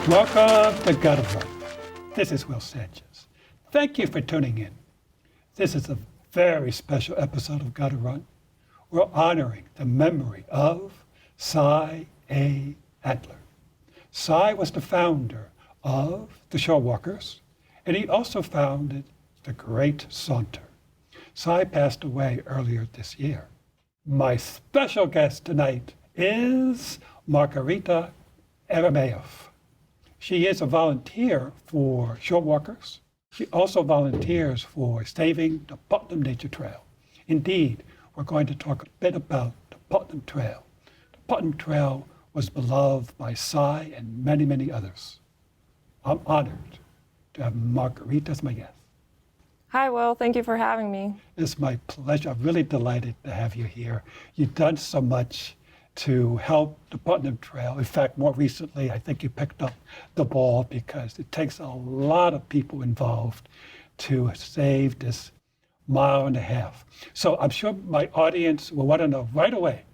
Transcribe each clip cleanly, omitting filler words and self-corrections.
Welcome to Galloway. This is Will Sanchez. Thank you for tuning in. This is a very special episode of Gotta Run. We're honoring the memory of Cy A Adler. Cy was the founder of the Shorewalkers, and he also founded the Great Saunter. Cy passed away earlier this year. My special guest tonight is Margarita Eremeyev. She is a volunteer for Shorewalkers. She also volunteers for saving the Putnam Nature Trail. Indeed, we're going to talk a bit about the Putnam Trail. The Putnam Trail was beloved by Cy and many, many others. I'm honored to have Margarita as my guest. Hi, Will. Thank you for having me. It's my pleasure. I'm really delighted to have you here. You've done so much to help the Putnam Trail. In fact, more recently, I think you picked up the ball because it takes a lot of people involved to save this mile and a half. So I'm sure my audience will want to know right away,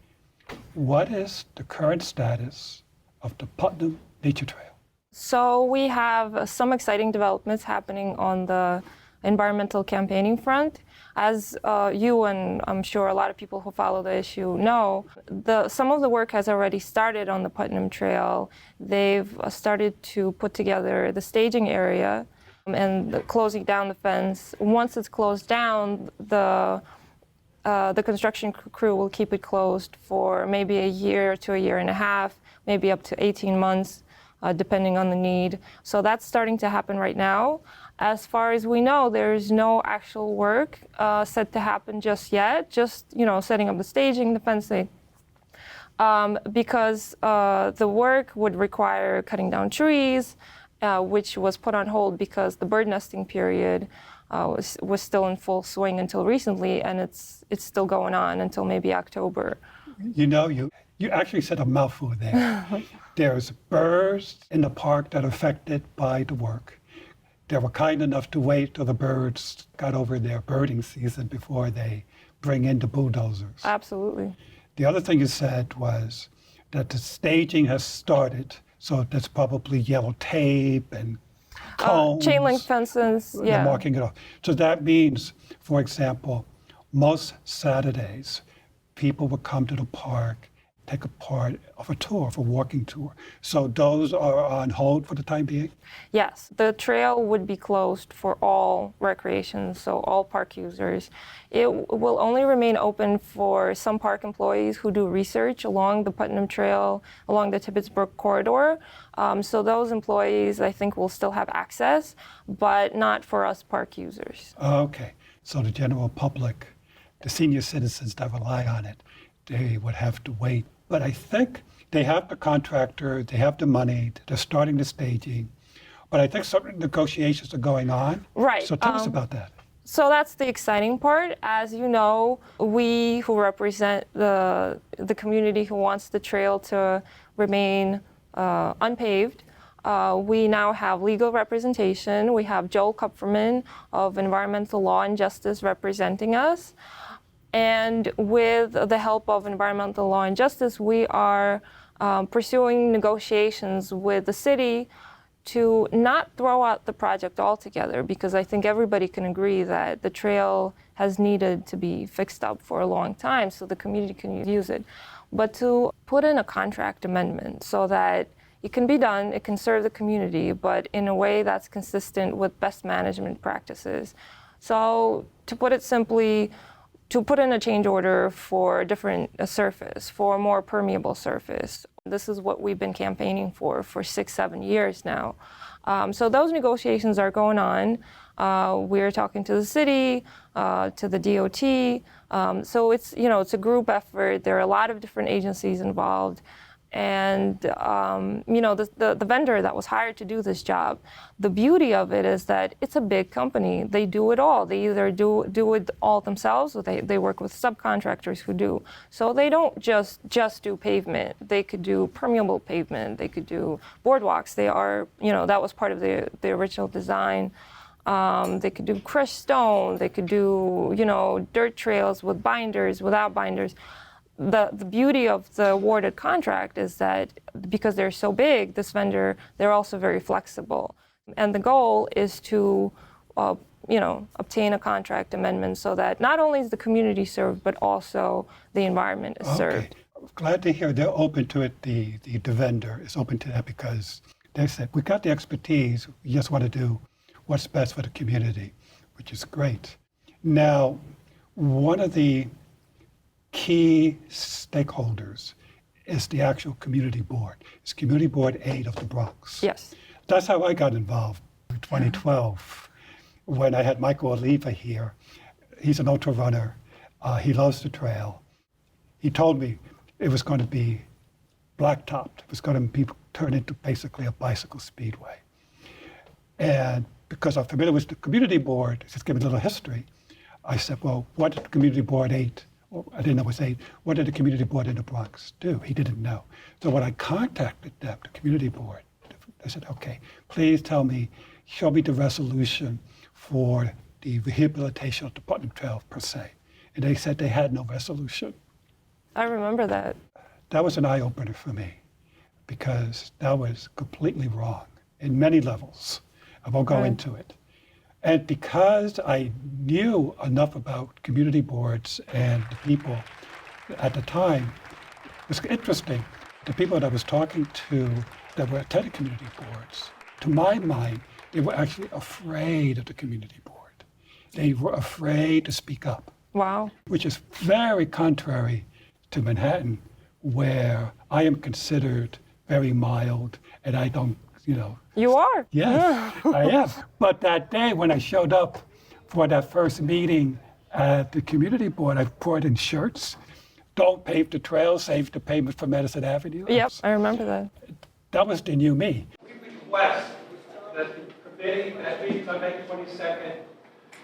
what is the current status of the Putnam Nature Trail? So we have some exciting developments happening on the environmental campaigning front. As you and I'm sure a lot of people who follow the issue know, some of the work has already started on the Putnam Trail. They've started to put together the staging area and closing down the fence. Once it's closed down, the construction crew will keep it closed for maybe a year to a year and a half, maybe up to 18 months, depending on the need. So that's starting to happen right now. As far as we know, there's no actual work set to happen just yet, just setting up the staging, the fencing, because the work would require cutting down trees, which was put on hold because the bird nesting period was still in full swing until recently, and it's still going on until maybe October. You actually said a mouthful there. There's birds in the park that are affected by the work. They were kind enough to wait till the birds got over their birding season before they bring in the bulldozers. Absolutely. The other thing you said was that the staging has started, so there's probably yellow tape and cones. Chain link fences, yeah. They're marking it off. So that means, for example, most Saturdays, people would come to the park, take a part of a tour, of a walking tour. So those are on hold for the time being? Yes, the trail would be closed for all recreation, so all park users. It will only remain open for some park employees who do research along the Putnam Trail, along the Tibbetts Brook corridor. So those employees, I think, will still have access, but not for us park users. Okay, so the general public, the senior citizens that rely on it, they would have to wait. But I think they have the contractor, they have the money, they're starting the staging. But I think some negotiations are going on. Right. So tell us about that. So that's the exciting part. As you know, we who represent the community who wants the trail to remain unpaved, we now have legal representation. We have Joel Kupferman of Environmental Law and Justice representing us. And with the help of Environmental Law and Justice, we are pursuing negotiations with the city to not throw out the project altogether, because I think everybody can agree that the trail has needed to be fixed up for a long time so the community can use it, but to put in a contract amendment so that it can be done, it can serve the community, but in a way that's consistent with best management practices. So to put it simply, to put in a change order for a different surface, for a more permeable surface. This is what we've been campaigning for 6-7 years now. So those negotiations are going on. We're talking to the city, to the DOT. So it's a group effort. There are a lot of different agencies involved. And the vendor that was hired to do this job, the beauty of it is that it's a big company. They do it all. They either do it all themselves, or they work with subcontractors who do. So they don't just do pavement. They could do permeable pavement. They could do boardwalks. They are, that was part of the original design. They could do crushed stone. They could do, dirt trails with binders, without binders. the beauty of the awarded contract is that because they're so big, this vendor, they're also very flexible. And the goal is to obtain a contract amendment so that not only is the community served, but also the environment is served. Glad to hear they're open to it. The vendor is open to that because they said, we got the expertise, we just want to do what's best for the community, which is great. Now, one of the key stakeholders is the actual community board. It's Community Board 8 of the Bronx. Yes. That's how I got involved in 2012 when I had Michael Oliva here. He's an ultra runner. He loves the trail. He told me it was going to be blacktopped. It was going to be turned into basically a bicycle speedway. And because I'm familiar with the community board, just give me a little history, I said, well, what did the Community Board 8, well, I didn't know it was 8, what did the community board in the Bronx do? He didn't know. So when I contacted them, the community board, I said, okay, please tell me, show me the resolution for the rehabilitation of the Putnam Trail per se. And they said they had no resolution. I remember that. That was an eye-opener for me because that was completely wrong in many levels. I won't go into it. And because I knew enough about community boards and the people at the time, it was interesting. The people that I was talking to that were attending community boards, to my mind, they were actually afraid of the community board. They were afraid to speak up. Wow. Which is very contrary to Manhattan, where I am considered very mild and I don't, You are? Yes, I am. But that day when I showed up for that first meeting at the community board, I poured in shirts, don't pave the trail, save the pavement for Madison Avenue. Yep, I remember that. That was the new me. We request that the committee that meets on May 22nd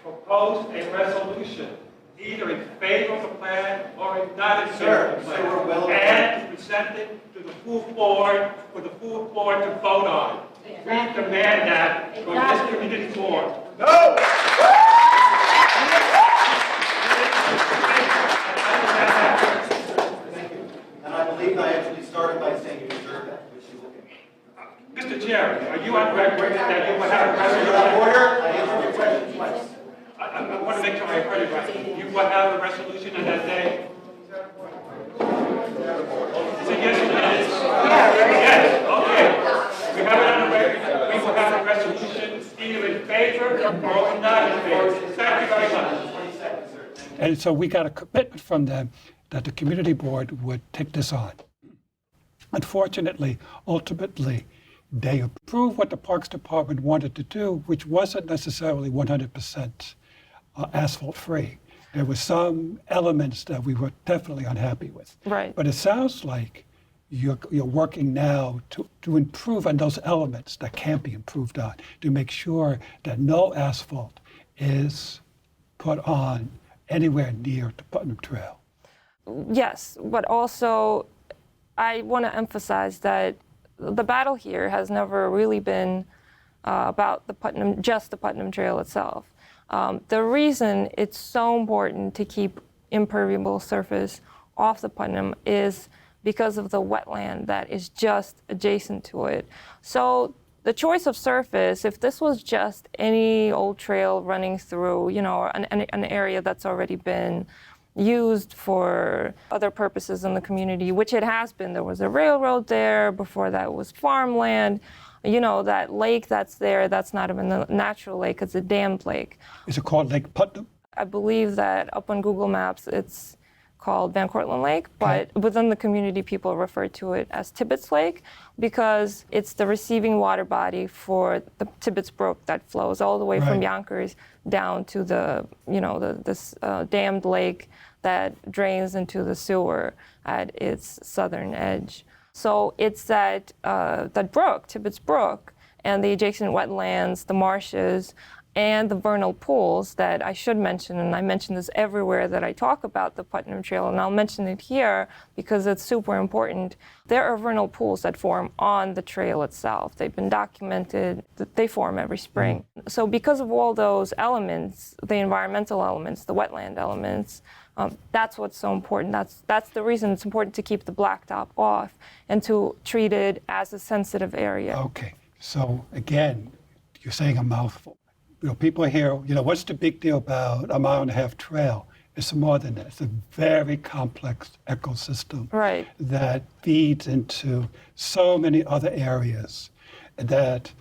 propose a resolution either in favor of the plan or not in favor of the plan. Sir, we're well aware. And to present it to the full board for the full board to vote on. We demand that from this community board. No! And I believe I actually started by saying you deserve that, which is okay. Mr. Chairman, are you on record that you would have a You're out of resolution? order. I answered your question twice. I want to make sure I heard it right. You will have a resolution on that day? Is it yes or no? Yes, okay. We have it on the record. We will have a resolution either in favor or not in favor. Thank you very much. And so we got a commitment from them that the community board would take this on. Unfortunately, ultimately, they approved what the Parks Department wanted to do, which wasn't necessarily 100% asphalt-free. There were some elements that we were definitely unhappy with. Right. But it sounds like you're working now to improve on those elements that can't be improved on, to make sure that no asphalt is put on anywhere near the Putnam Trail. Yes, but also I want to emphasize that the battle here has never really been about just the Putnam Trail itself. The reason it's so important to keep impermeable surface off the Putnam is because of the wetland that is just adjacent to it. So the choice of surface, if this was just any old trail running through, an area that's already been used for other purposes in the community, which it has been. There was a railroad there, before that was farmland. That lake that's there, that's not even a natural lake, it's a dammed lake. Is it called Lake Putnam? I believe that up on Google Maps, it's called Van Cortlandt Lake, but within the community, people refer to it as Tibbetts Lake because it's the receiving water body for the Tibbetts Brook that flows all the way from Yonkers down to this dammed lake that drains into the sewer at its southern edge. So it's that brook, Tibbetts Brook, and the adjacent wetlands, the marshes, and the vernal pools that I should mention, and I mention this everywhere that I talk about the Putnam Trail, and I'll mention it here because it's super important. There are vernal pools that form on the trail itself. They've been documented, that they form every spring. So because of all those elements, the environmental elements, the wetland elements, That's what's so important. That's the reason it's important to keep the blacktop off and to treat it as a sensitive area. Okay, so again, you're saying a mouthful. People hear, what's the big deal about a 1.5 mile trail? It's more than that. It's a very complex ecosystem Right. that feeds into so many other areas. That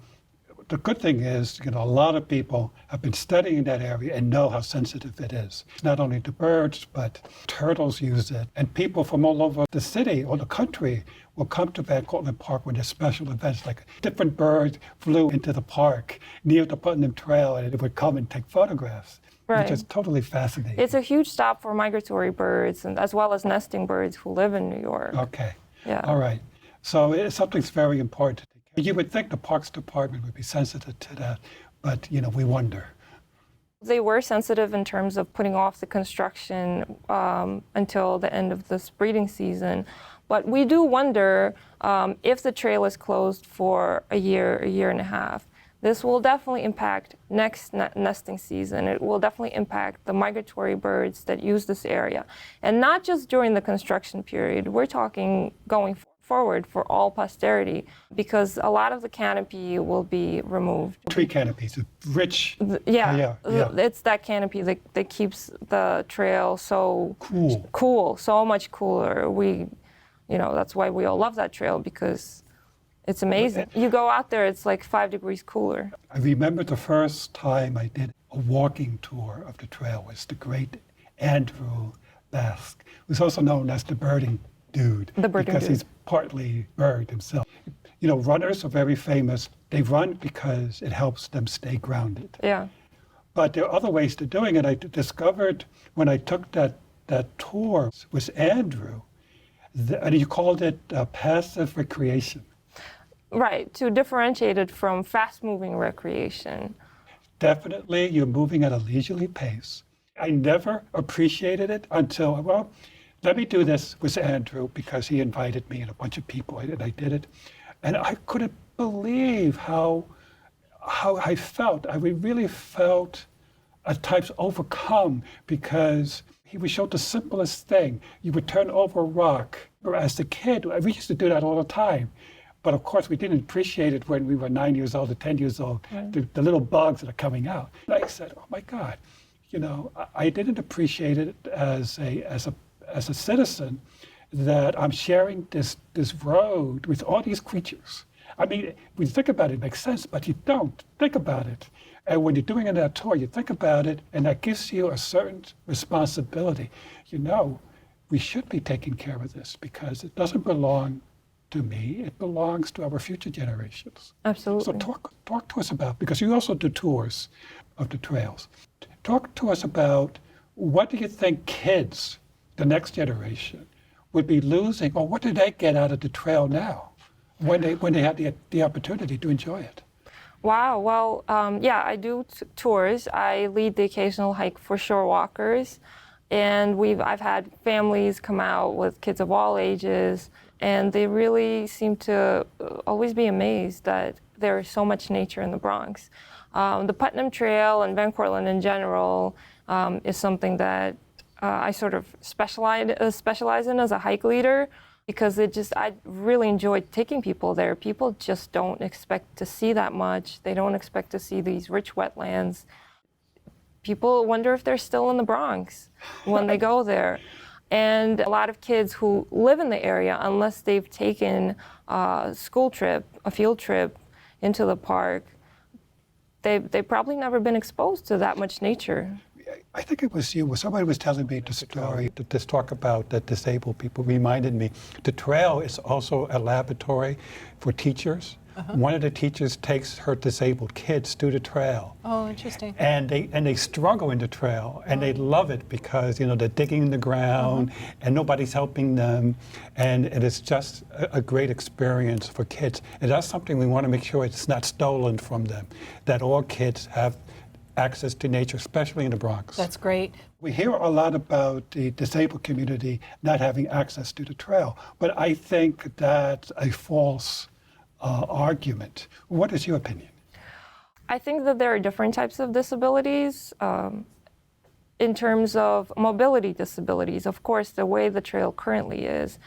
the good thing is, a lot of people have been studying that area and know how sensitive it is. It's not only the birds, but turtles use it. And people from all over the city or the country will come to Van Cortlandt Park when there's special events, like different birds flew into the park near the Putnam Trail, and it would come and take photographs, Right. which is totally fascinating. It's a huge stop for migratory birds and as well as nesting birds who live in New York. Okay. Yeah. All right. So it's something's very important to take care of. You would think the Parks Department would be sensitive to that, but we wonder. They were sensitive in terms of putting off the construction until the end of this breeding season. But we do wonder if the trail is closed for a year and a half. This will definitely impact next nesting season. It will definitely impact the migratory birds that use this area. And not just during the construction period. We're talking going forward for all posterity, because a lot of the canopy will be removed. Tree canopies, rich. Yeah. Yeah. It's that canopy that keeps the trail so Cool. so much cooler. That's why we all love that trail, because it's amazing. You go out there, it's like 5 degrees cooler. I remember the first time I did a walking tour of the trail was the great Andrew Basque, who's also known as the birding dude. The birding because dude. he's partly bird himself. Runners are very famous. They run because it helps them stay grounded. Yeah. But there are other ways to doing it. I discovered when I took that tour with Andrew, and he called it passive recreation. Right, to differentiate it from fast-moving recreation. Definitely, you're moving at a leisurely pace. I never appreciated it until, let me do this with Andrew, because he invited me and a bunch of people, and I did it. And I couldn't believe how I felt. I really felt at times overcome, because he would show the simplest thing. You would turn over a rock. As a kid, we used to do that all the time. But of course, we didn't appreciate it when we were 9 years old or 10 years old, Right. the little bugs that are coming out. And I said, oh my God, I didn't appreciate it as a citizen, that I'm sharing this road with all these creatures. I mean, when you think about it, it makes sense, but you don't think about it. And when you're doing it on that tour, you think about it, and that gives you a certain responsibility. We should be taking care of this, because it doesn't belong to me, it belongs to our future generations. Absolutely. So talk to us about, because you also do tours of the trails. Talk to us about, what do you think kids, the next generation, would be losing, or what do they get out of the trail now when they have the opportunity to enjoy it? Wow. Well, I do tours. I lead the occasional hike for shore walkers, and I've had families come out with kids of all ages, and they really seem to always be amazed that there is so much nature in the Bronx. The Putnam Trail and Van Cortlandt in general is something that I sort of specialize in as a hike leader, because I really enjoy taking people there. People just don't expect to see that much. They don't expect to see these rich wetlands. People wonder if they're still in the Bronx when they go there. And a lot of kids who live in the area, unless they've taken a school trip, a field trip into the park, they've probably never been exposed to that much nature. I think it was you. Somebody was telling me the story, this talk about the disabled people reminded me. The trail is also a laboratory for teachers. Uh-huh. One of the teachers takes her disabled kids to the trail. Oh, interesting. And they struggle in the trail, and they love it because they're digging in the ground, and nobody's helping them, and it is just a great experience for kids. And that's something we want to make sure it's not stolen from them, that all kids have access to nature, especially in the Bronx. That's great. We hear a lot about the disabled community not having access to the trail, but I think that's a false argument. What is your opinion? I think that there are different types of disabilities. In terms of mobility disabilities, of course, the way the trail currently is,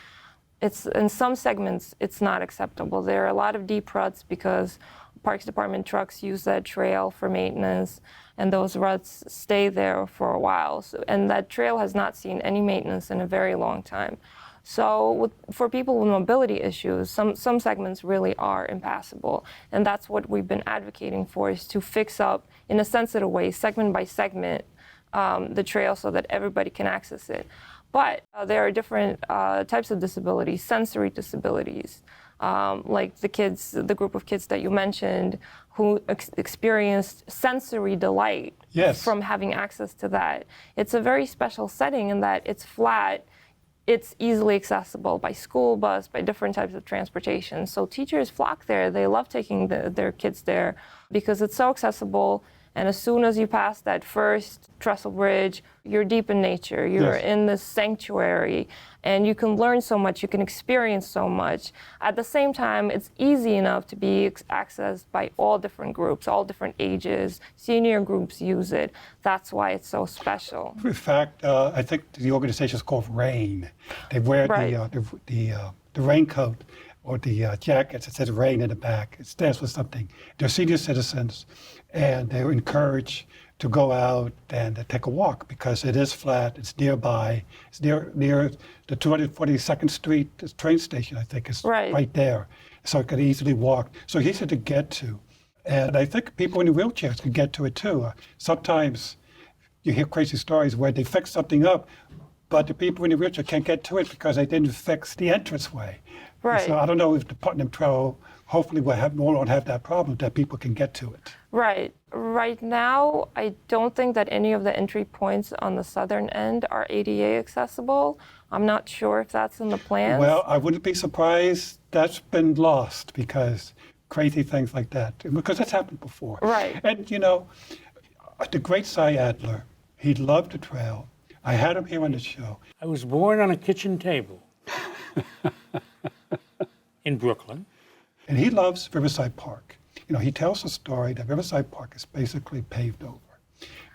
it's in some segments, it's not acceptable. There are a lot of deep ruts because Parks Department trucks use that trail for maintenance, and those ruts stay there for a while. And that trail has not seen any maintenance in a very long time. So for people with mobility issues, some segments really are impassable. And that's what we've been advocating for, is to fix up, in a sensitive way, segment by segment, the trail so that everybody can access it. But there are different types of disabilities, sensory disabilities, like the group of kids that you mentioned who experienced sensory delight from having access to that. It's a very special setting in that it's flat, it's easily accessible by school bus, by different types of transportation. So teachers flock there. They love taking their kids there because it's so accessible. And as soon as you pass that first trestle bridge, you're deep in nature. You're in this sanctuary, and you can learn so much. You can experience so much. At the same time, it's easy enough to be accessed by all different groups, all different ages. Senior groups use it. That's why it's so special. In fact, I think the organization is called RAIN. They wear the raincoat or the jackets that says RAIN in the back. It stands for something. They're senior citizens, and they're encouraged to go out and take a walk because it is flat, it's nearby, it's near the 242nd Street train station, I think, is right there. So it could easily walk. So easy to get to. And I think people in wheelchairs can get to it too. Sometimes you hear crazy stories where they fix something up, but the people in the wheelchair can't get to it because they didn't fix the entranceway. Right. So I don't know if the Putnam Trail hopefully won't have that problem, that people can get to it. Right. Right now, I don't think that any of the entry points on the southern end are ADA accessible. I'm not sure if that's in the plans. Well, I wouldn't be surprised. That's been lost because crazy things like that, because that's happened before. Right. And you know, the great Cy Adler, he loved the trail. I had him here on the show. I was born on a kitchen table in Brooklyn. And he loves Riverside Park. You know, he tells a story that Riverside Park is basically paved over.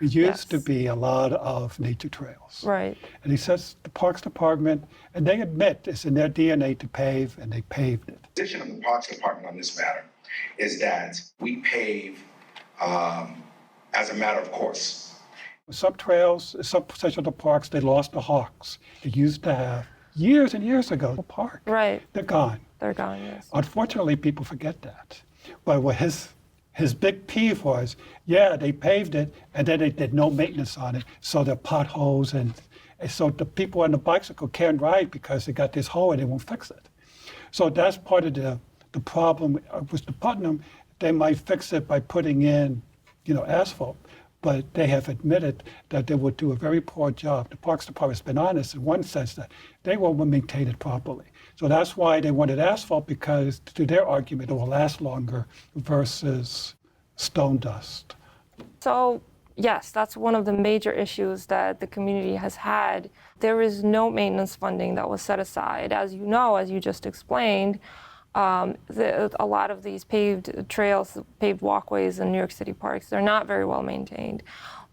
It used to be a lot of nature trails. Right. And he says the Parks Department, and they admit it's in their DNA to pave, and they paved it. The position of the Parks Department on this matter is that we pave as a matter of course. Some trails, some sections of the parks, they lost the hawks. They used to have years and years ago a park. Right. They're gone. They're gone, yes. Unfortunately, people forget that. But what his big peeve was, yeah, they paved it, and then they did no maintenance on it. So there are potholes, and so the people on the bicycle can't ride because they got this hole and they won't fix it. So that's part of the problem with the Putnam. They might fix it by putting in, asphalt, but they have admitted that they would do a very poor job. The Parks Department's been honest in one sense that they won't maintain it properly. So that's why they wanted asphalt, because to their argument, it will last longer versus stone dust. So yes, that's one of the major issues that the community has had. There is no maintenance funding that was set aside. As you know, as you just explained, a lot of these paved trails, paved walkways in New York City parks, they're not very well maintained,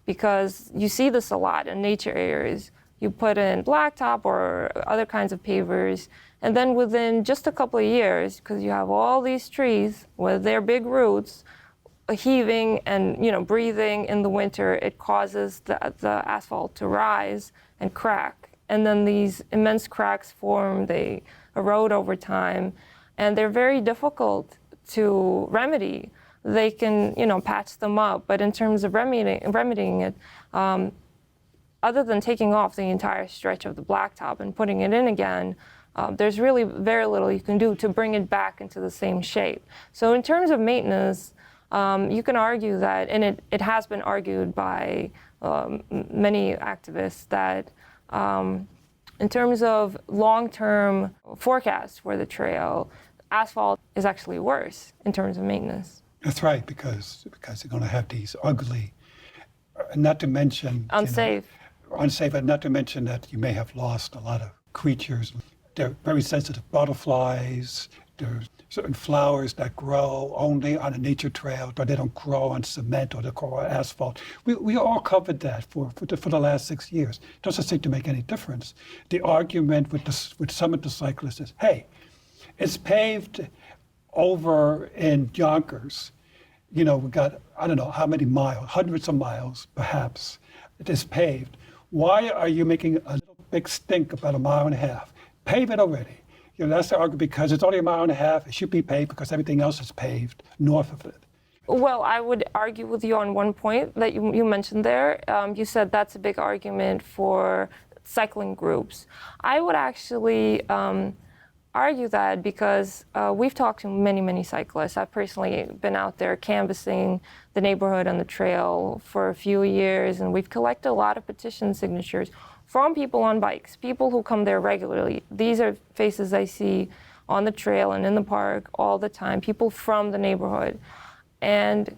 because you see this a lot in nature areas. You put in blacktop or other kinds of pavers, and then within just a couple of years, because you have all these trees with their big roots heaving and breathing in the winter, it causes the asphalt to rise and crack. And then these immense cracks form, they erode over time, and they're very difficult to remedy. They can, patch them up, but in terms of remedying it, other than taking off the entire stretch of the blacktop and putting it in again, there's really very little you can do to bring it back into the same shape. So in terms of maintenance, you can argue that, and it has been argued by many activists, that in terms of long-term forecasts for the trail, asphalt is actually worse in terms of maintenance. That's right, because you're going to have these ugly, not to mention unsafe, and not to mention that you may have lost a lot of creatures. They're very sensitive butterflies, There's certain flowers that grow only on a nature trail, but they don't grow on cement or they grow on asphalt. We all covered that for the last 6 years. Doesn't seem to make any difference. The argument with some of the cyclists is, hey, it's paved over in Yonkers. We got, I don't know how many miles, hundreds of miles perhaps, it is paved. Why are you making a little big stink about 1.5 miles? Pave it already. That's the argument, because it's only 1.5 miles. It should be paved because everything else is paved north of it. Well, I would argue with you on one point that you mentioned there. You said that's a big argument for cycling groups. I would actually argue that because we've talked to many, many cyclists. I've personally been out there canvassing the neighborhood on the trail for a few years, and we've collected a lot of petition signatures from people on bikes, people who come there regularly. These are faces I see on the trail and in the park all the time, people from the neighborhood. And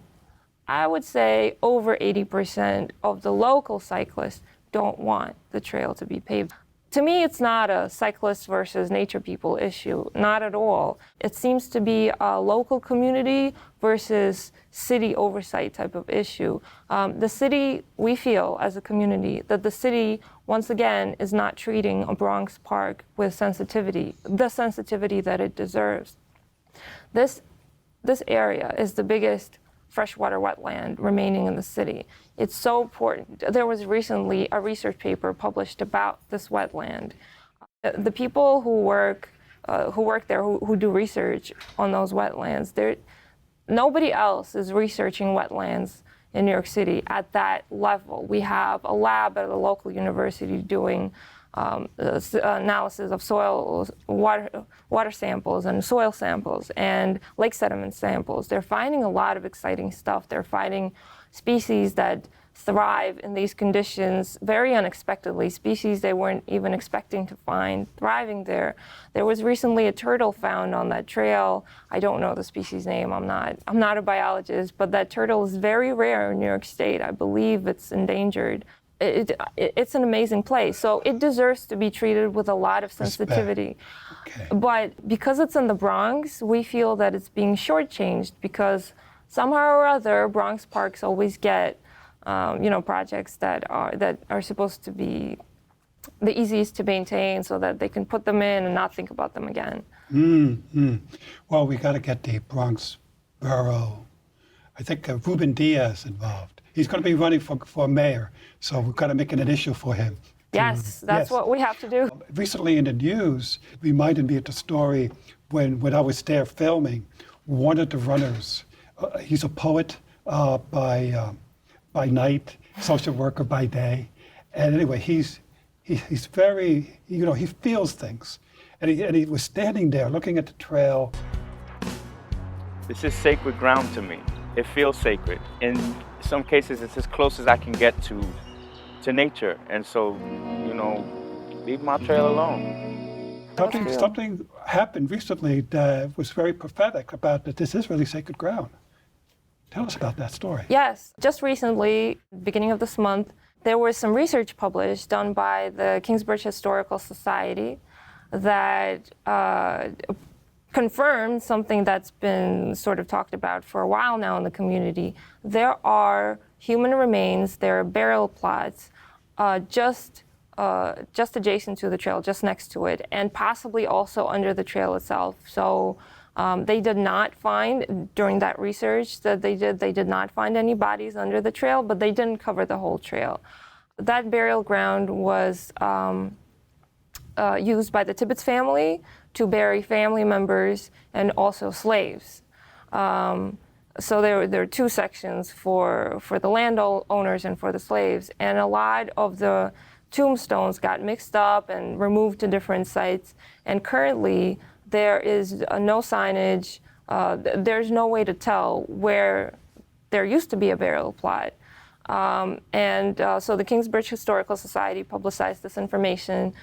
I would say over 80% of the local cyclists don't want the trail to be paved. To me, it's not a cyclist versus nature people issue, not at all. It seems to be a local community versus city oversight type of issue. The city, we feel as a community, that the city, once again, is not treating a Bronx park with sensitivity, the sensitivity that it deserves. This area is the biggest freshwater wetland remaining in the city. It's so important. There was recently a research paper published about this wetland. The people who work there, who do research on those wetlands, nobody else is researching wetlands in New York City at that level. We have a lab at a local university doing analysis of soil, water samples and soil samples and lake sediment samples. They're finding a lot of exciting stuff. They're finding species that thrive in these conditions very unexpectedly, species they weren't even expecting to find thriving there. There was recently a turtle found on that trail. I don't know the species name. I'm not a biologist, but that turtle is very rare in New York State. I believe it's endangered. It's an amazing place. So it deserves to be treated with a lot of sensitivity. Okay. But because it's in the Bronx, we feel that it's being shortchanged because somehow or other, Bronx parks always get projects that are supposed to be the easiest to maintain so that they can put them in and not think about them again. Mm-hmm. Well, we got to get the Bronx borough. I think Ruben Diaz involved. He's going to be running for mayor, so we've got to make it an issue for him. Yes, that's what we have to do. Recently in the news, it reminded me of the story when I was there filming. One of the runners, he's a poet by night, social worker by day, and anyway, he's very, he feels things, and he was standing there looking at the trail. This is sacred ground to me. It feels sacred. In some cases, it's as close as I can get to nature. And so, leave my trail alone. Something happened recently that was very prophetic about that this is really sacred ground. Tell us about that story. Yes, just recently, beginning of this month, there was some research published done by the Kingsbridge Historical Society that confirmed something that's been sort of talked about for a while now in the community. There are human remains, there are burial plots just adjacent to the trail, just next to it, and possibly also under the trail itself. So they did not find, during that research that they did not find any bodies under the trail, but they didn't cover the whole trail. That burial ground was used by the Tibbetts family to bury family members and also slaves. So there are two sections for the landowners and for the slaves, and a lot of the tombstones got mixed up and removed to different sites, and currently there is no signage, there's no way to tell where there used to be a burial plot. So the Kingsbridge Historical Society publicized this information,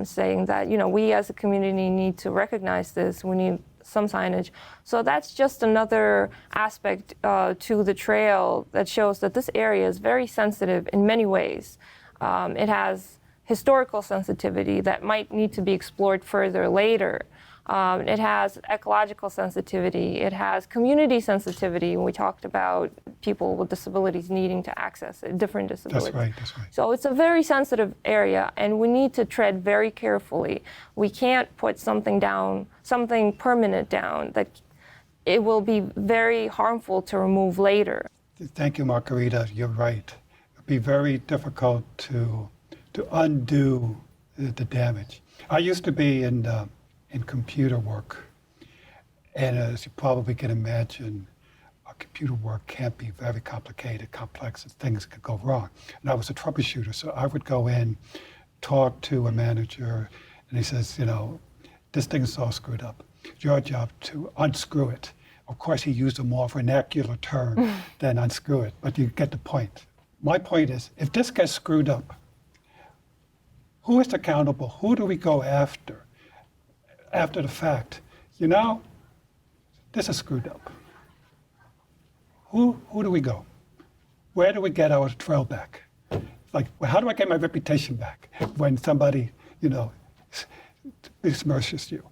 saying that, we as a community need to recognize this, we need some signage. So that's just another aspect to the trail that shows that this area is very sensitive in many ways. It has historical sensitivity that might need to be explored further later. It has ecological sensitivity. It has community sensitivity. We talked about people with disabilities needing to access it, different disabilities. That's right. So it's a very sensitive area, and we need to tread very carefully. We can't put something down, something permanent down, that it will be very harmful to remove later. Thank you, Margarita. You're right. It'd be very difficult to undo the damage. I used to be in computer work, and as you probably can imagine, computer work can't be very complicated, complex, and things could go wrong. And I was a troubleshooter, so I would go in, talk to a manager, and he says, this thing's all screwed up. It's your job to unscrew it. Of course, he used a more vernacular term than unscrew it, but you get the point. My point is, if this gets screwed up, who is accountable? Who do we go after the fact? This is screwed up. Who do we go? Where do we get our trail back? Like, how do I get my reputation back when somebody, besmirches you?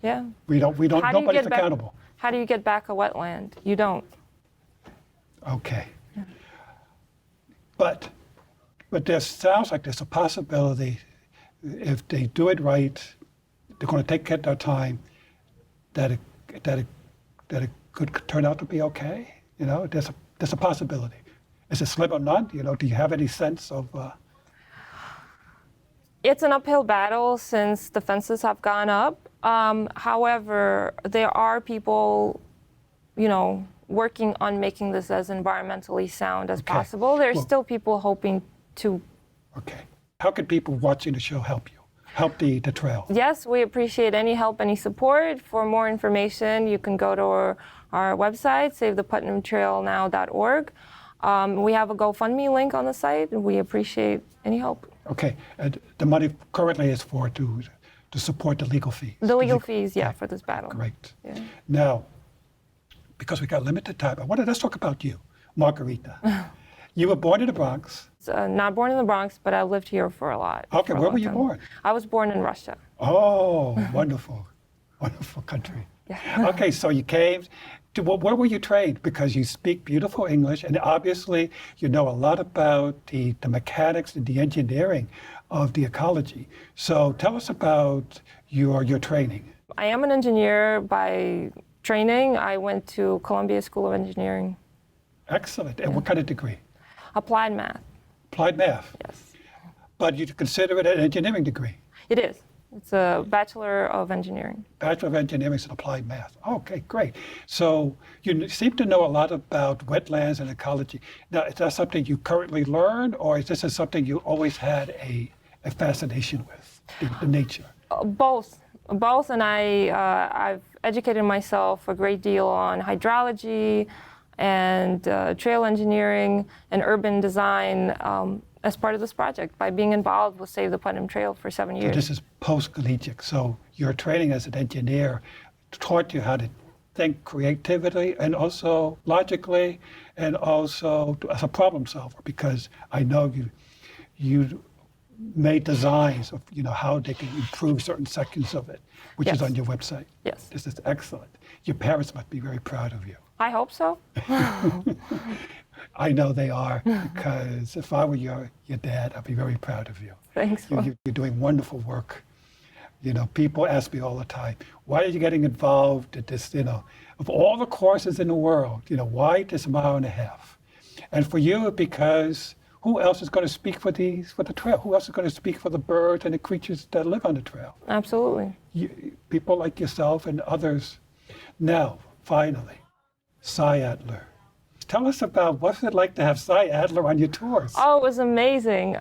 Yeah. Nobody's accountable. How do you get back a wetland? You don't. Okay. But there sounds like there's a possibility, if they do it right, they're going to take their time, that it could turn out to be okay. There's a possibility. Is it slim or none? Do you have any sense of? It's an uphill battle since the fences have gone up. However, there are people, working on making this as environmentally sound as possible. There's still people hoping to. Okay. How can people watching the show help you? Help the trail? Yes, we appreciate any help, any support. For more information, you can go to our website, savetheputnamtrailnow.org. We have a GoFundMe link on the site, and we appreciate any help. Okay. And the money currently is to support the legal fees. The legal fees, for this battle. Great. Yeah. Now, because we got limited time, let's talk about you, Margarita. You were born in the Bronx. Not born in the Bronx, but I lived here for a lot. Okay, where were you born? I was born in Russia. Oh, wonderful, wonderful country. Yeah. Okay, so you came. Where were you trained? Because you speak beautiful English, and obviously you know a lot about the mechanics and the engineering of the ecology. So tell us about your training. I am an engineer by training. I went to Columbia School of Engineering. Excellent. And what kind of degree? Applied math. Applied math? Yes. But you consider it an engineering degree? It is. It's a Bachelor of Engineering. Bachelor of Engineering and Applied Math. Okay, great. So you seem to know a lot about wetlands and ecology. Now, is that something you currently learn, or is this something you always had a fascination with, the nature? Both, and I've educated myself a great deal on hydrology and trail engineering and urban design as part of this project by being involved with Save the Putnam Trail for 7 years. So this is post-collegiate. So your training as an engineer taught you how to think creatively and also logically, and also as a problem solver, because I know you made designs of how they can improve certain sections of it, which is on your website. Yes. This is excellent. Your parents must be very proud of you. I hope so. I know they are, because if I were your dad, I'd be very proud of you. Thanks. You're doing wonderful work. People ask me all the time, why are you getting involved in this, of all the courses in the world, why this 1.5 miles? And for you, because who else is going to speak for the trail? Who else is going to speak for the birds and the creatures that live on the trail? Absolutely. People like yourself and others. Now, finally, Cy Adler. Tell us about what's it like to have Cy Adler on your tours. Oh, it was amazing.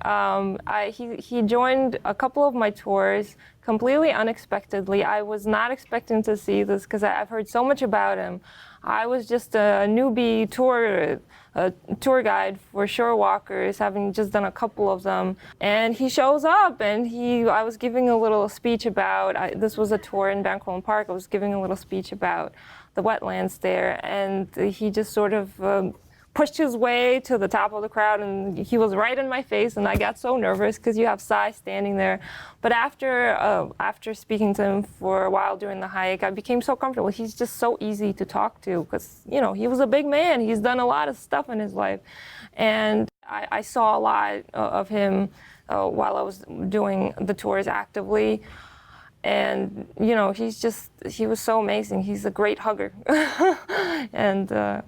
He joined a couple of my tours completely unexpectedly. I was not expecting to see this because I've heard so much about him. I was just a newbie tour guide for shore walkers, having just done a couple of them. And he shows up, and I was giving a little speech about, this was a tour in Bancroft Park. I was giving a little speech about the wetlands there, and he just sort of pushed his way to the top of the crowd, and he was right in my face, and I got so nervous because you have Cy standing there. But after speaking to him for a while during the hike, I became so comfortable. He's just so easy to talk to because, you know, he was a big man. He's done a lot of stuff in his life. And I saw a lot of him while I was doing the tours actively. And, you know, he was so amazing. He's a great hugger. And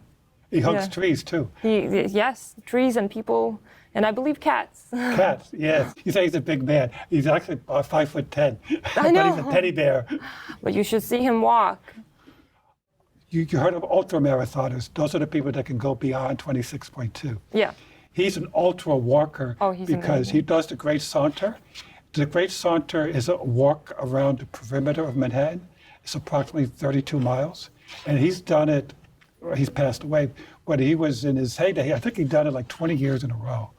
He hugs trees too. Yes, trees and people, and I believe cats. Cats, yes. You say he's a big man. He's actually about 5'10". I know. But he's a teddy bear. But you should see him walk. You heard of ultra marathoners. Those are the people that can go beyond 26.2. Yeah. He's an ultra walker He's because amazing. he does the Great Saunter. The Great Saunter is a walk around the perimeter of Manhattan. It's approximately 32 miles. And he's done it, he's passed away, when he was in his heyday. I think he'd done it like 20 years in a row.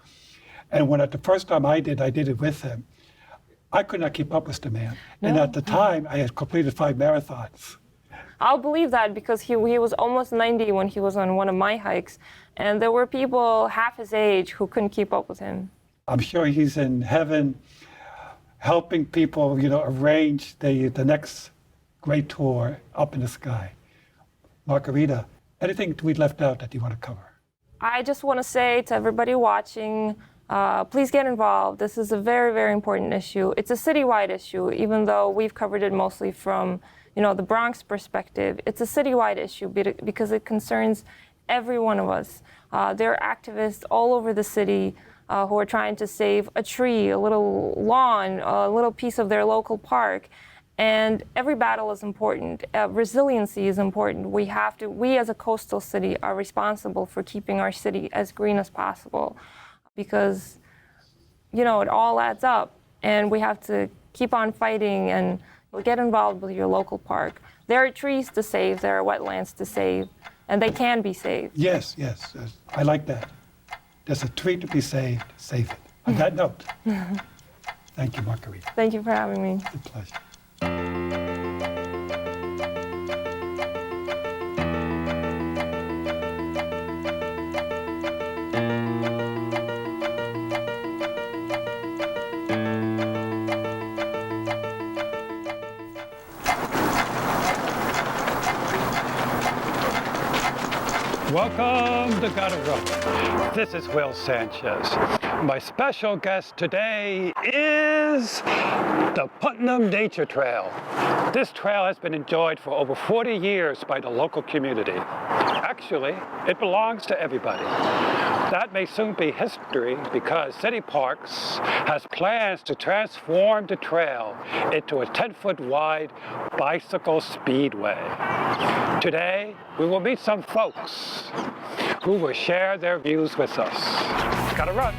And the first time I did it with him. I could not keep up with the man. And at the time, I had completed 5 marathons. I'll believe that because he was almost 90 when he was on one of my hikes. And there were people half his age who couldn't keep up with him. I'm sure he's in heaven helping people, arrange the next great tour up in the sky. Margarita, anything we left out that you want to cover? I just want to say to everybody watching, please get involved. This is a very, very important issue. It's a citywide issue, even though we've covered it mostly from, the Bronx perspective. It's a citywide issue because it concerns every one of us. There are activists all over the city who are trying to save a tree, a little lawn, a little piece of their local park. And every battle is important. Resiliency is important. We as a coastal city are responsible for keeping our city as green as possible because, it all adds up. And we have to keep on fighting and get involved with your local park. There are trees to save, there are wetlands to save, and they can be saved. Yes. I like that. There's a tree to be saved, save it. On that note, thank you, Margarita. Thank you for having me. It's a pleasure. Welcome to Gotta Run. This is Will Sanchez. My special guest today is the Putnam Nature Trail. This trail has been enjoyed for over 40 years by the local community. Actually, it belongs to everybody. That may soon be history because City Parks has plans to transform the trail into a 10-foot wide bicycle speedway. Today, we will meet some folks who will share their views with us. Gotta run.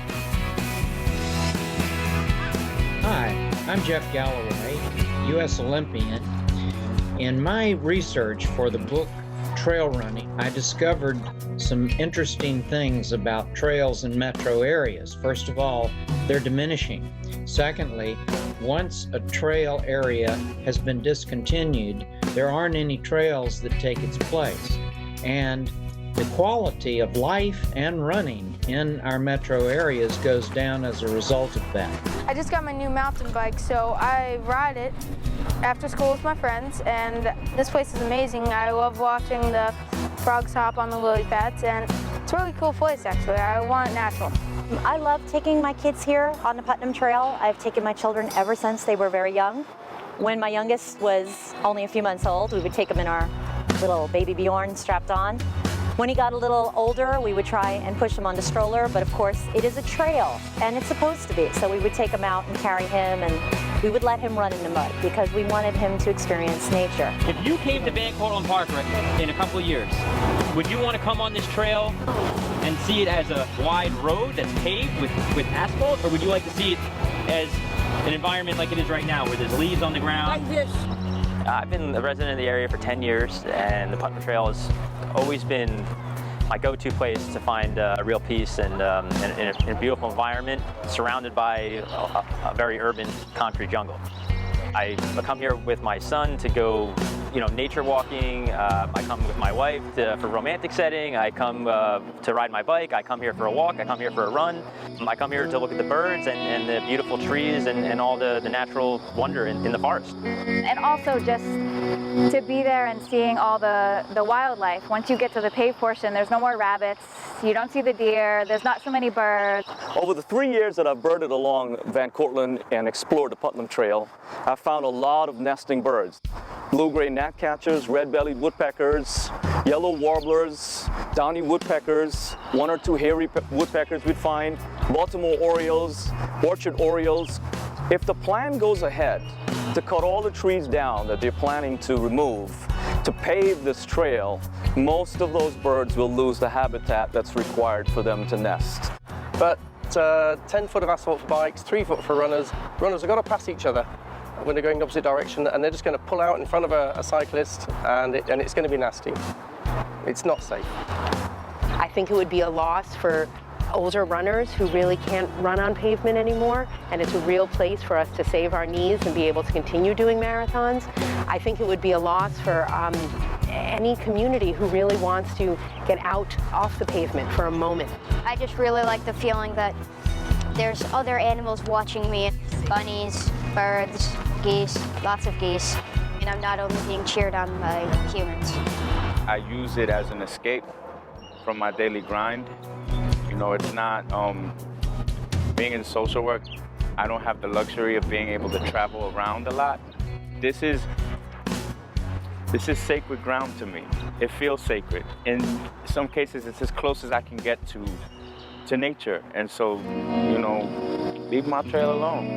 Hi, I'm Jeff Galloway, U.S. Olympian. In my research for the book Trail Running, I discovered some interesting things about trails in metro areas. First of all, they're diminishing. Secondly, once a trail area has been discontinued, there aren't any trails that take its place. And the quality of life and running in our metro areas goes down as a result of that. I just got my new mountain bike, so I ride it after school with my friends, and this place is amazing. I love watching the frogs hop on the lily pads, and it's a really cool place, actually. I want it natural. I love taking my kids here on the Putnam Trail. I've taken my children ever since they were very young. When my youngest was only a few months old, we would take him in our little baby Bjorn strapped on. When he got a little older, we would try and push him on the stroller, but of course it is a trail, and it's supposed to be. So we would take him out and carry him, and we would let him run in the mud because we wanted him to experience nature. If you came to Van Cortlandt Park in a couple of years, would you want to come on this trail and see it as a wide road that's paved with asphalt, or would you like to see it as an environment like it is right now, where there's leaves on the ground? I've been a resident of the area for 10 years, and the Putnam Trail has always been my go-to place to find real peace and in a beautiful environment surrounded by a very urban concrete jungle. I come here with my son to go nature walking. I come with my wife for romantic setting. I come to ride my bike. I come here for a walk. I come here for a run. I come here to look at the birds and the beautiful trees and all the natural wonder in the forest. And also just to be there and seeing all the wildlife. Once you get to the paved portion, there's no more rabbits. You don't see the deer. There's not so many birds. Over the 3 years that I've birded along Van Cortlandt and explored the Putnam Trail, I've found a lot of nesting birds. Blue-gray gnatcatchers, red-bellied woodpeckers, yellow warblers, downy woodpeckers, 1 or 2 hairy woodpeckers we'd find, Baltimore orioles, orchard orioles. If the plan goes ahead to cut all the trees down that they're planning to remove, to pave this trail, most of those birds will lose the habitat that's required for them to nest. But 10 foot of asphalt for bikes, 3 foot for runners. Runners have got to pass each other when they're going the opposite direction, and they're just going to pull out in front of a cyclist, and it's going to be nasty. It's not safe. I think it would be a loss for older runners who really can't run on pavement anymore, and it's a real place for us to save our knees and be able to continue doing marathons. I think it would be a loss for any community who really wants to get out off the pavement for a moment. I just really like the feeling that there's other animals watching me. Bunnies, birds, geese, lots of geese. And I'm not only being cheered on by humans. I use it as an escape from my daily grind. It's not being in social work. I don't have the luxury of being able to travel around a lot. This is sacred ground to me. It feels sacred. In some cases, it's as close as I can get to nature. And so, leave my trail alone.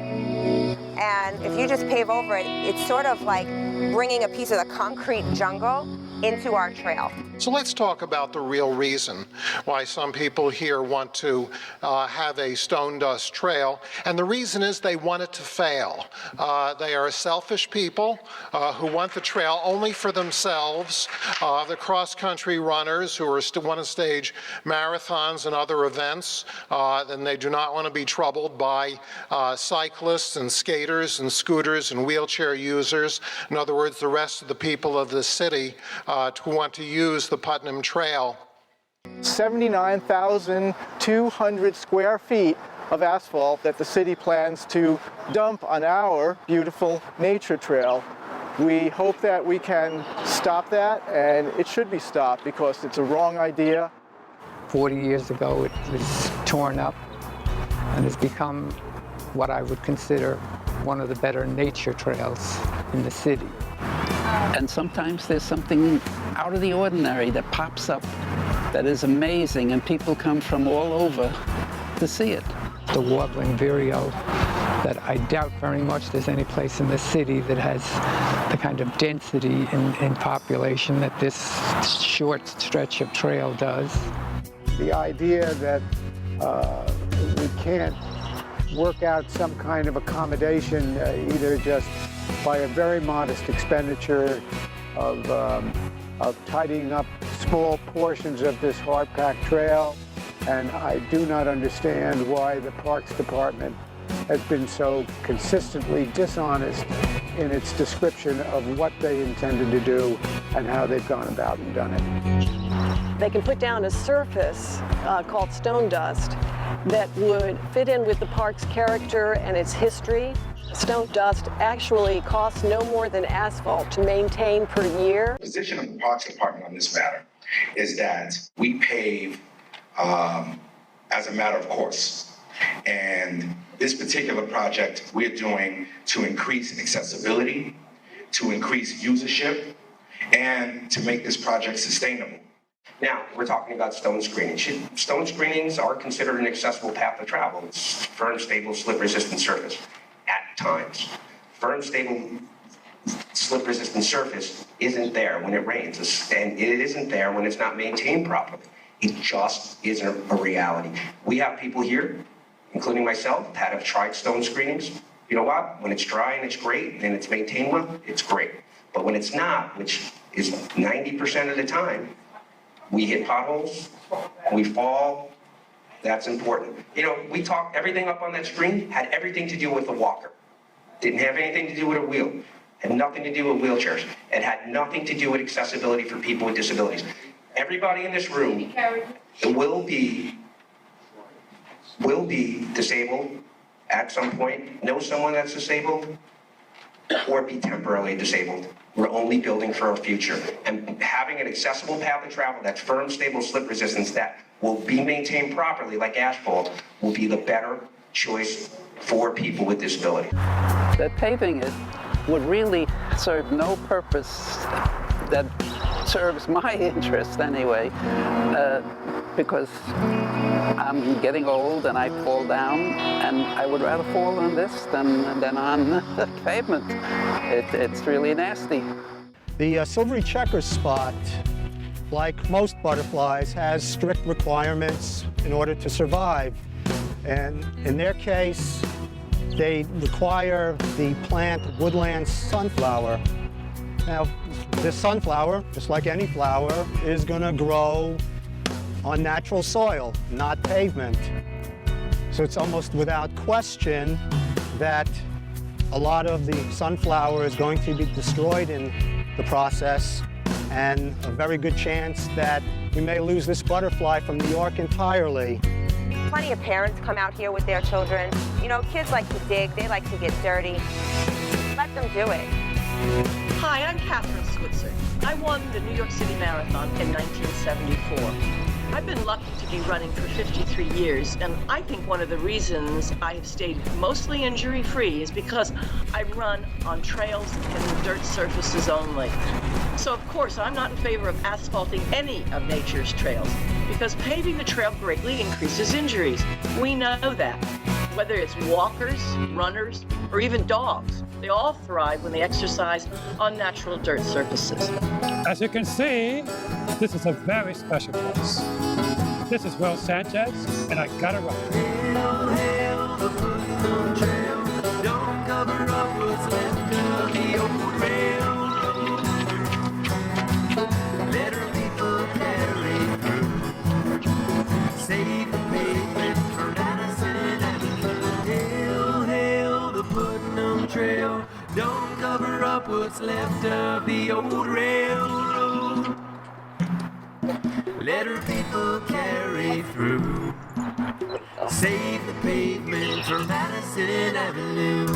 And if you just pave over it, it's sort of like bringing a piece of the concrete jungle into our trail. So let's talk about the real reason why some people here want to have a stone dust trail. And the reason is they want it to fail. They are selfish people who want the trail only for themselves. The cross-country runners who want to stage marathons and other events, and they do not want to be troubled by cyclists and skaters and scooters and wheelchair users. In other words, the rest of the people of the city to want to use the Putnam Trail. 79,200 square feet of asphalt that the city plans to dump on our beautiful nature trail. We hope that we can stop that, and it should be stopped because it's a wrong idea. 40 years ago, it was torn up and has become what I would consider one of the better nature trails in the city. And sometimes there's something out of the ordinary that pops up that is amazing, and people come from all over to see it. The warbling vireo that I doubt very much there's any place in the city that has the kind of density in population that this short stretch of trail does. The idea that we can't work out some kind of accommodation, either just by a very modest expenditure of tidying up small portions of this hard-packed trail. And I do not understand why the Parks Department has been so consistently dishonest in its description of what they intended to do and how they've gone about and done it. They can put down a surface called stone dust that would fit in with the park's character and its history. Stone dust actually costs no more than asphalt to maintain per year. The position of the Parks Department on this matter is that we pave as a matter of course. And this particular project we're doing to increase accessibility, to increase usership, and to make this project sustainable. Now, we're talking about stone screening. Stone screenings are considered an accessible path of travel. It's firm, stable, slip-resistant surface at times. Firm, stable, slip-resistant surface isn't there when it rains, and it isn't there when it's not maintained properly. It just isn't a reality. We have people here, including myself, that have tried stone screenings. You know what? When it's dry and it's great and it's maintained well, it's great. But when it's not, which is 90% of the time, we hit potholes, we fall. That's important. You know, we talked, everything up on that screen had everything to do with the walker. Didn't have anything to do with a wheel. Had nothing to do with wheelchairs. It had nothing to do with accessibility for people with disabilities. Everybody in this room will be disabled at some point, know someone that's disabled, or be temporarily disabled. We're only building for our future. And having an accessible path of travel that's firm, stable, slip resistance that will be maintained properly, like asphalt, will be the better choice for people with disability. That paving it would really serve no purpose that serves my interest anyway, because I'm getting old and I fall down, and I would rather fall on this than on the pavement. It's really nasty. The silvery checker spot, like most butterflies, has strict requirements in order to survive. And in their case, they require the plant woodland sunflower. Now, this sunflower, just like any flower, is going to grow on natural soil, not pavement. So it's almost without question that a lot of the sunflower is going to be destroyed in the process, and a very good chance that we may lose this butterfly from New York entirely. Plenty of parents come out here with their children. You know, kids like to dig, they like to get dirty. Let them do it. Hi, I'm Catherine Switzer. I won the New York City Marathon in 1974. I've been lucky to be running for 53 years, and I think one of the reasons I have stayed mostly injury-free is because I run on trails and dirt surfaces only. So, of course, I'm not in favor of asphalting any of nature's trails, because paving the trail greatly increases injuries. We know that. Whether it's walkers, runners, or even dogs, they all thrive when they exercise on natural dirt surfaces. As you can see, this is a very special place. This is Will Sanchez, and I gotta run. Hail, hail, the Putnam Trail. Don't cover up what's left of the old railroad. Let our people carry through. Save the pavement for Madison Avenue. Hail, hail, the Putnam Trail. Don't cover up what's left of the old railroad. Let our people carry through. Save the pavement for Madison Avenue.